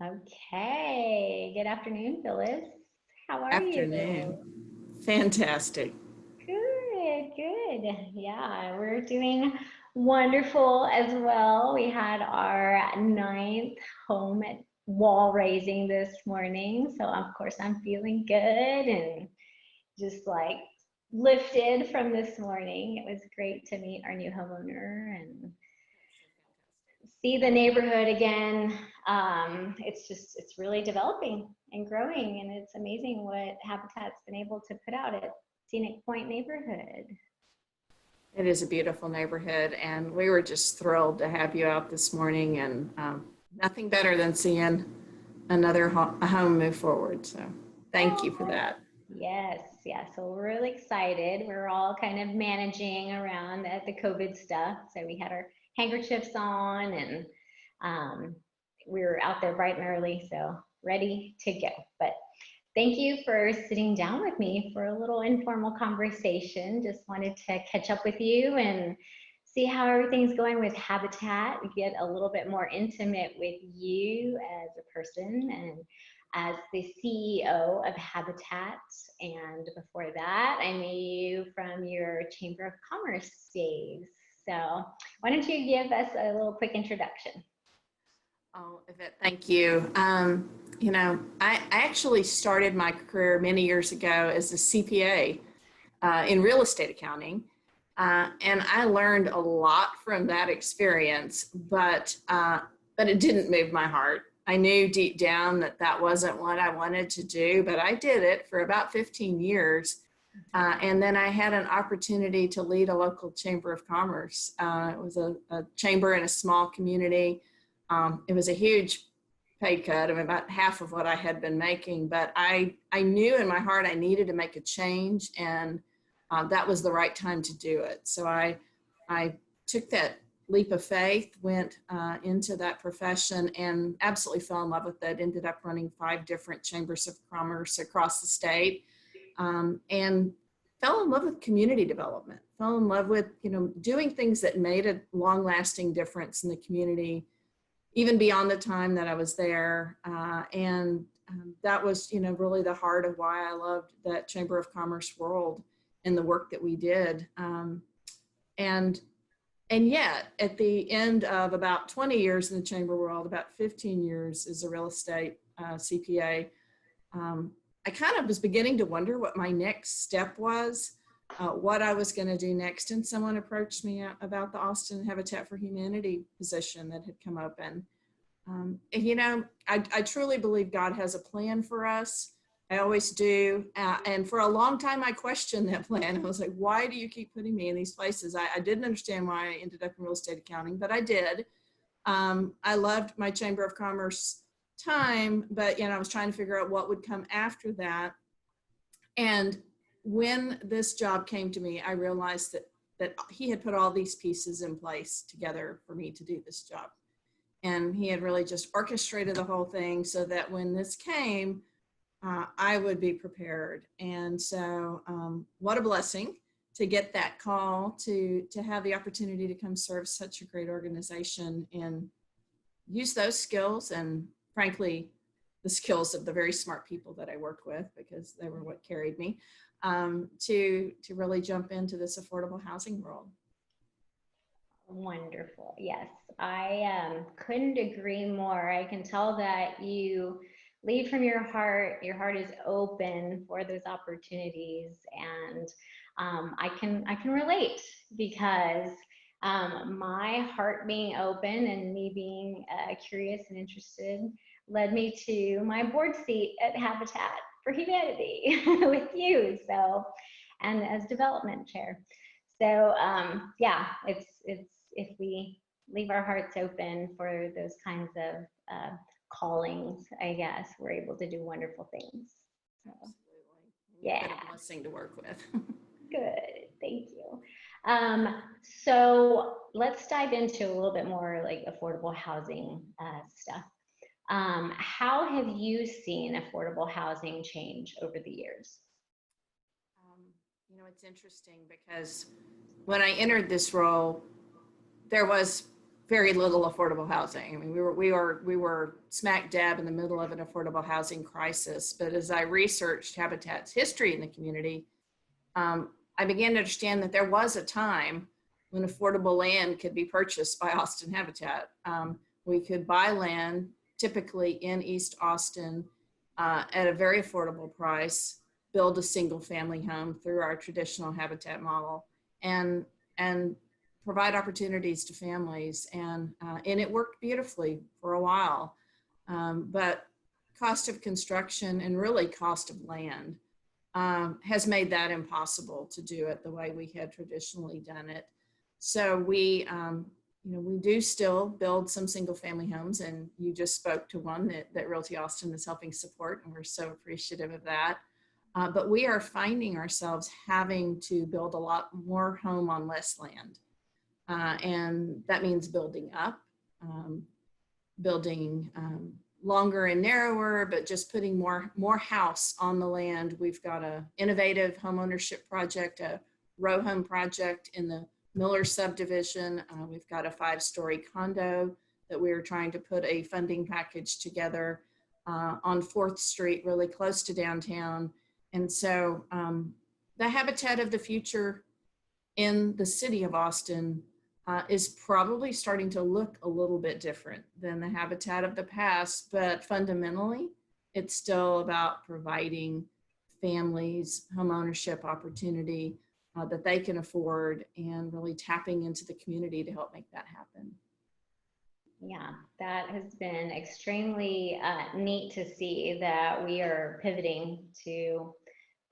Okay. Good afternoon, Phyllis. How are you? Afternoon. Fantastic. Good, good. Yeah, we're doing wonderful as well. We had our ninth home at wall raising this morning. So, of course, I'm feeling good and just like lifted from this morning. It was great to meet our new homeowner and see the neighborhood again. It's really developing and growing, and it's amazing what Habitat's been able to put out at Scenic Point neighborhood. It is a beautiful neighborhood, and we were just thrilled to have you out this morning. And nothing better than seeing another home move forward. So, thank you for Oh, that. yes, yes. So we're really excited. We're all kind of managing around the COVID stuff. So we had our handkerchiefs on and um, we were out there bright and early, so ready to go. But thank you for sitting down with me for a little informal conversation. Just wanted to catch up with you and see how everything's going with Habitat, get a little bit more intimate with you as a person and as the CEO of Habitat. And before that, I knew you from your Chamber of Commerce days. So why don't you give us a little quick introduction? Oh, Yvette, thank you. I actually started my career many years ago as a CPA in real estate accounting. And I learned a lot from that experience, but it didn't move my heart. I knew deep down that that wasn't what I wanted to do, but I did it for about 15 years. And then I had an opportunity to lead a local chamber of commerce. It was a chamber in a small community. It was a huge pay cut, I mean, about half of what I had been making, but I knew in my heart I needed to make a change, and that was the right time to do it. So I took that leap of faith, went into that profession, and absolutely fell in love with it. Ended up running 5 different chambers of commerce across the state, and fell in love with community development. Fell in love with doing things that made a long-lasting difference in the community, even beyond the time that I was there. And that was really the heart of why I loved that Chamber of Commerce world and the work that we did. And and yet, at the end of about 20 years in the chamber world, about 15 years as a real estate CPA, I kind of was beginning to wonder what my next step was, what I was going to do next. And someone approached me about the Austin Habitat for Humanity position that had come open. I truly believe God has a plan for us. I always do. And for a long time, I questioned that plan. I was like, why do you keep putting me in these places? I didn't understand why I ended up in real estate accounting, but I did. I loved my Chamber of Commerce time, but I was trying to figure out what would come after that. And when this job came to me, I realized that he had put all these pieces in place together for me to do this job. And he had really just orchestrated the whole thing so that when this came, I would be prepared. And so what a blessing to get that call, to have the opportunity to come serve such a great organization and use those skills, and frankly, the skills of the very smart people that I work with, because they were what carried me, to really jump into this affordable housing world. Wonderful. Yes, I couldn't agree more. I can tell that you lead from your heart. Your heart is open for those opportunities, and I can relate because my heart being open and me being curious and interested led me to my board seat at Habitat for Humanity with you. So, and as development chair. So yeah, it's if we leave our hearts open for those kinds of callings, I guess we're able to do wonderful things. So, Absolutely. You've yeah, been a blessing to work with. good. Thank you. So let's dive into a little bit more like affordable housing stuff. How have you seen affordable housing change over the years? Um, it's interesting because when I entered this role, there was very little affordable housing. I mean, we were smack dab in the middle of an affordable housing crisis. But as I researched Habitat's history in the community, I began to understand that there was a time when affordable land could be purchased by Austin Habitat. We could buy land, typically in East Austin, at a very affordable price, build a single family home through our traditional Habitat model, and provide opportunities to families. And it worked beautifully for a while. But cost of construction and really cost of land has made that impossible to do it the way we had traditionally done it. So we do still build some single family homes, and you just spoke to one that Realty Austin is helping support, and we're so appreciative of that. But we are finding ourselves having to build a lot more home on less land. And that means building up, building longer and narrower, but just putting more house on the land. We've got an innovative homeownership project, a row home project in the Miller subdivision. We've got a 5-story condo that we're trying to put a funding package together on 4th Street, really close to downtown. And so the habitat of the future in the city of Austin is probably starting to look a little bit different than the habitat of the past, but fundamentally, it's still about providing families homeownership opportunity that they can afford, and really tapping into the community to help make that happen. Yeah, that has been extremely neat to see that we are pivoting to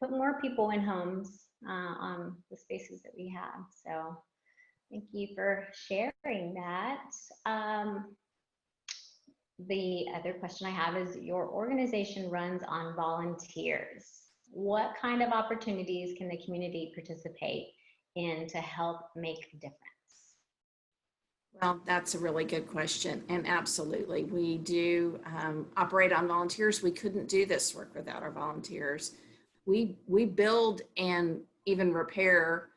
put more people in homes on the spaces that we have. So thank you for sharing that. The other question I have is, your organization runs on volunteers. What kind of opportunities can the community participate in to help make a difference? Well, that's a really good question. And absolutely, we do operate on volunteers. We couldn't do this work without our volunteers. We build and even repair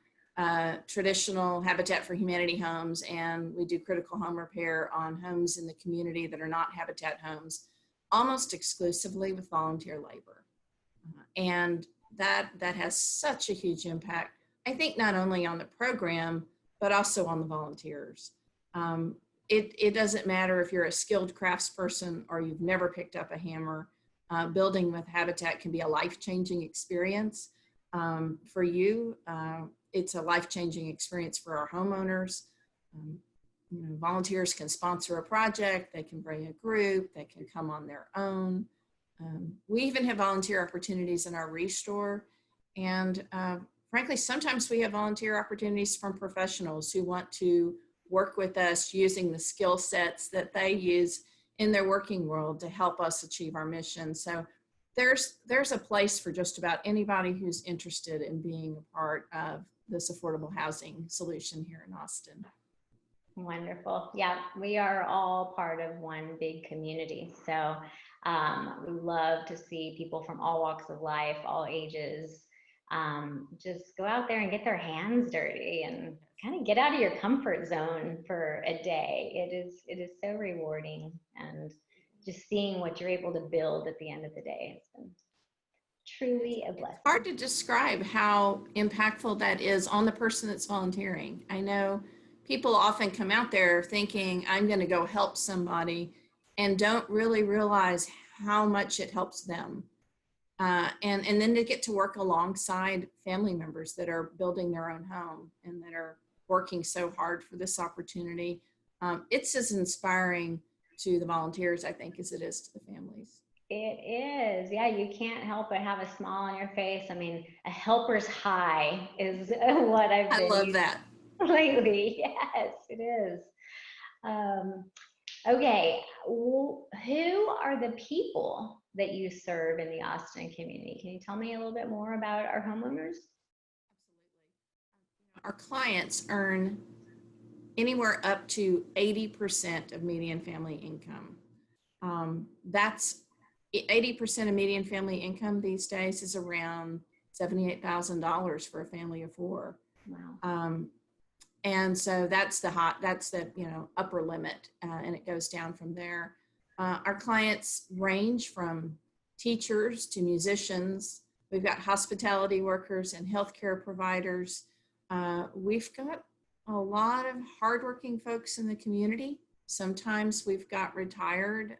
traditional Habitat for Humanity homes, and we do critical home repair on homes in the community that are not Habitat homes, almost exclusively with volunteer labor. And that has such a huge impact, I think, not only on the program, but also on the volunteers. It doesn't matter if you're a skilled craftsperson or you've never picked up a hammer. Building with Habitat can be a life-changing experience for you. It's a life-changing experience for our homeowners. Volunteers can sponsor a project, they can bring a group, they can come on their own. We even have volunteer opportunities in our restore. And frankly, sometimes we have volunteer opportunities from professionals who want to work with us using the skill sets that they use in their working world to help us achieve our mission. So there's a place for just about anybody who's interested in being a part of this affordable housing solution here in Austin. Wonderful. Yeah, we are all part of one big community. So we love to see people from all walks of life, all ages, just go out there and get their hands dirty and kind of get out of your comfort zone for a day. It is so rewarding, and just seeing what you're able to build at the end of the day has been truly a blessing. It's hard to describe how impactful that is on the person that's volunteering. I know people often come out there thinking, I'm going to go help somebody, and don't really realize how much it helps them. And then to get to work alongside family members that are building their own home and that are working so hard for this opportunity. It's as inspiring to the volunteers, I think, as it is to the families. It is. Yeah, you can't help but have a smile on your face. I mean, a helper's high is what I've been I love that. lately. Yes, it is. Okay, who are the people that you serve in the Austin community? Can you tell me a little bit more about our homeowners? Absolutely. Our clients earn anywhere up to 80% of median family income. That's 80% of median family income these days is around $78,000 for a family of 4. Wow. And so that's the upper limit, and it goes down from there. Our clients range from teachers to musicians. We've got hospitality workers and healthcare providers. We've got a lot of hardworking folks in the community. Sometimes we've got retired,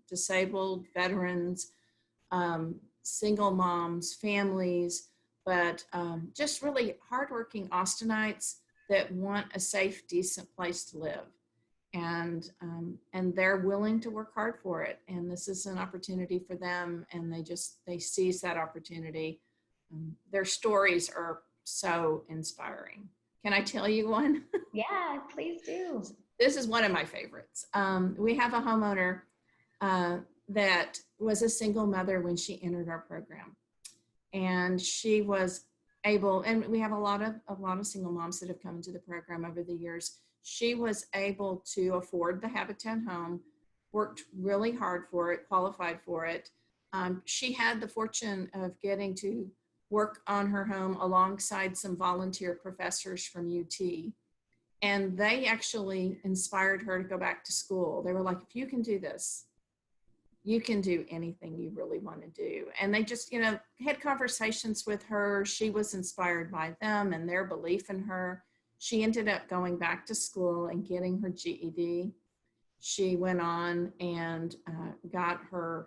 disabled, veterans, single moms, families, but just really hardworking Austinites that want a safe, decent place to live. And they're willing to work hard for it. And this is an opportunity for them, and they seize that opportunity. Their stories are so inspiring. Can I tell you one? Yeah, please do. This is one of my favorites. We have a homeowner that was a single mother when she entered our program, and she was able, and we have a lot of single moms that have come into the program over the years. She was able to afford the Habitat home, worked really hard for it, qualified for it. She had the fortune of getting to work on her home alongside some volunteer professors from UT. And they actually inspired her to go back to school. They were like, if you can do this, you can do anything you really want to do. And they just, had conversations with her. She was inspired by them and their belief in her. She ended up going back to school and getting her GED. She went on and got her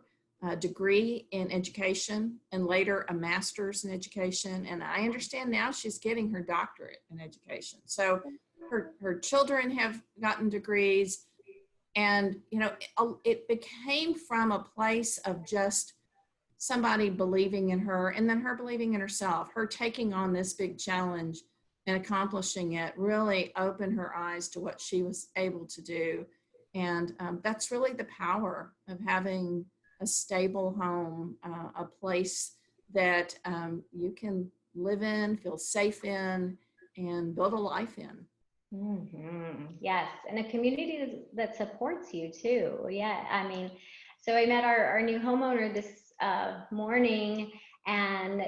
degree in education and later a master's in education. And I understand now she's getting her doctorate in education. So her children have gotten degrees. And, it became from a place of just somebody believing in her and then her believing in herself. Her taking on this big challenge and accomplishing it really opened her eyes to what she was able to do. And that's really the power of having a stable home, a place that you can live in, feel safe in, and build a life in. Mm-hmm. Yes, and a community that supports you too. Yeah, I mean, so I met our new homeowner this morning, and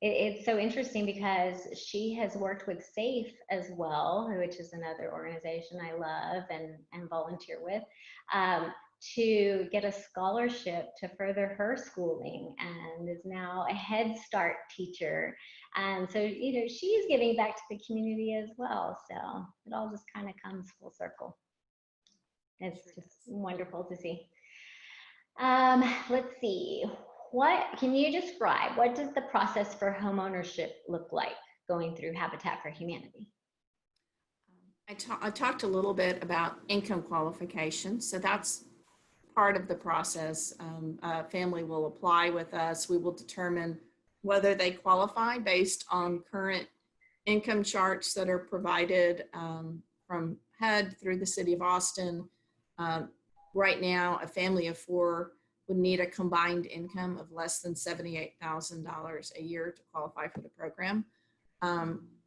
it's so interesting because she has worked with SAFE as well, which is another organization I love and volunteer with, to get a scholarship to further her schooling, and is now a Head Start teacher. And so, she's giving back to the community as well. So it all just kind of comes full circle. It's just wonderful to see. Let's see. What can you describe? What does the process for homeownership look like going through Habitat for Humanity? I talked a little bit about income qualification. So that's part of the process. A family will apply with us. We will determine whether they qualify based on current income charts that are provided from HUD through the city of Austin. Right now, a family of 4 would need a combined income of less than $78,000 a year to qualify for the program.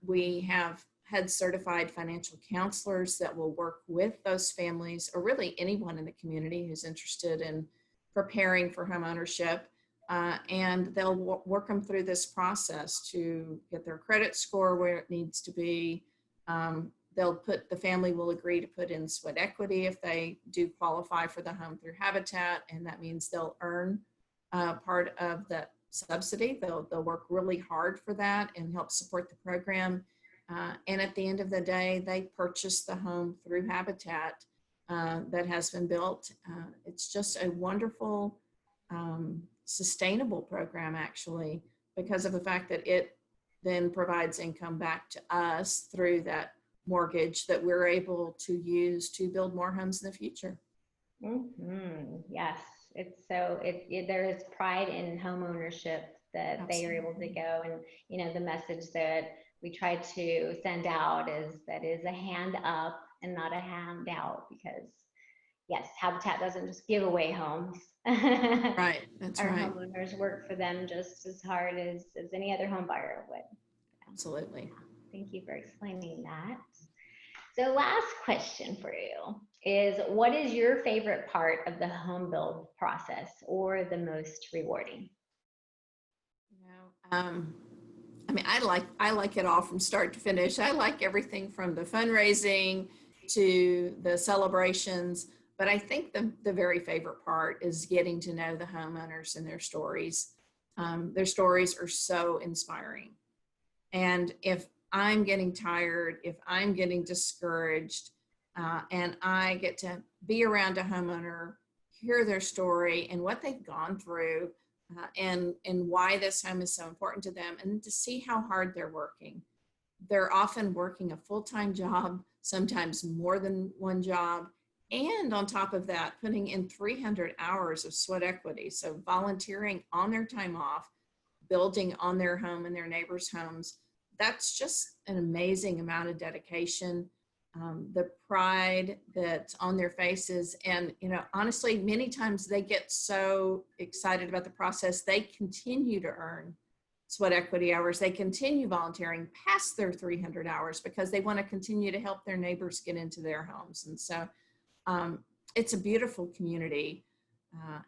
We have HUD certified financial counselors that will work with those families, or really anyone in the community who's interested in preparing for homeownership. And they'll work them through this process to get their credit score where it needs to be. The family will agree to put in sweat equity if they do qualify for the home through Habitat, and that means they'll earn part of the subsidy. They'll work really hard for that and help support the program. And at the end of the day, they purchase the home through Habitat that has been built. It's just a wonderful, sustainable program, actually, because of the fact that it then provides income back to us through that mortgage that we're able to use to build more homes in the future. Mm-hmm. Yes, there is pride in home ownership that Absolutely. They are able to go, and the message that we try to send out is that is a hand up and not a handout, because yes, Habitat doesn't just give away homes. Right, that's Our right. homeowners work for them just as hard as any other home buyer would. Absolutely. Thank you for explaining that. So last question for you is, what is your favorite part of the home build process, or the most rewarding? I mean, I like it all from start to finish. I like everything from the fundraising to the celebrations. But I think the very favorite part is getting to know the homeowners and their stories. Their stories are so inspiring. And if I'm getting tired, if I'm getting discouraged, and I get to be around a homeowner, hear their story and what they've gone through, and why this home is so important to them, and to see how hard they're working. They're often working a full-time job, sometimes more than one job, and on top of that, putting in 300 hours of sweat equity. So volunteering on their time off, building on their home and their neighbors' homes. That's just an amazing amount of dedication. The pride that's on their faces. And, honestly, many times they get so excited about the process, they continue to earn sweat equity hours. They continue volunteering past their 300 hours because they want to continue to help their neighbors get into their homes. And so it's a beautiful community.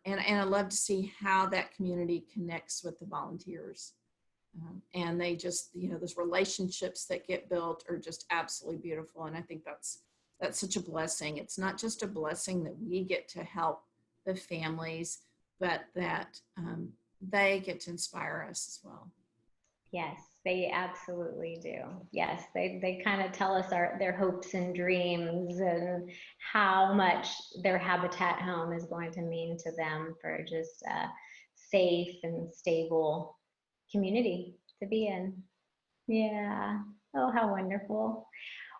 And I love to see how that community connects with the volunteers. And they just, those relationships that get built are just absolutely beautiful. And I think that's such a blessing. It's not just a blessing that we get to help the families, but that they get to inspire us as well. Yes, they absolutely do. Yes, they kind of tell us their hopes and dreams and how much their Habitat home is going to mean to them for just a safe and stable community to be in. Yeah. Oh, how wonderful.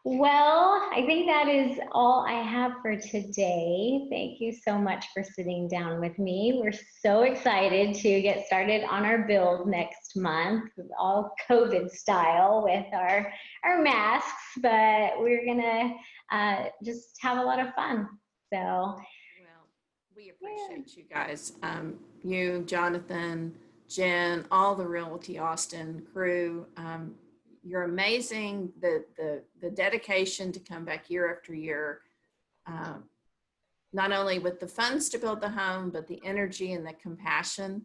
Well, I think that is all I have for today. Thank you so much for sitting down with me. We're so excited to get started on our build next month, all COVID style with our masks, but we're gonna just have a lot of fun. So, well, we appreciate you guys. You, Jonathan, Jen, all the Realty Austin crew. You're amazing. The dedication to come back year after year, not only with the funds to build the home, but the energy and the compassion,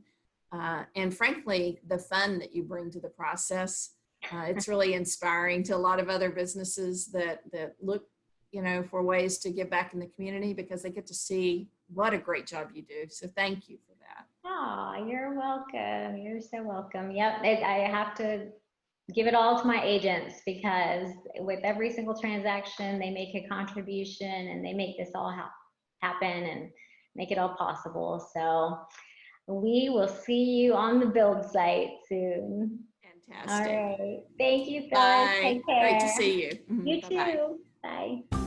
and frankly, the fun that you bring to the process. It's really inspiring to a lot of other businesses that look, for ways to give back in the community because they get to see what a great job you do. So thank you for that. oh, you're welcome. You're so welcome. Yep, I have to give it all to my agents because with every single transaction, they make a contribution and they make this all happen and make it all possible. So we will see you on the build site soon. Fantastic. All right. Thank you, Phyllis. Bye. Take care. Great to see you. You Bye-bye. too. Bye.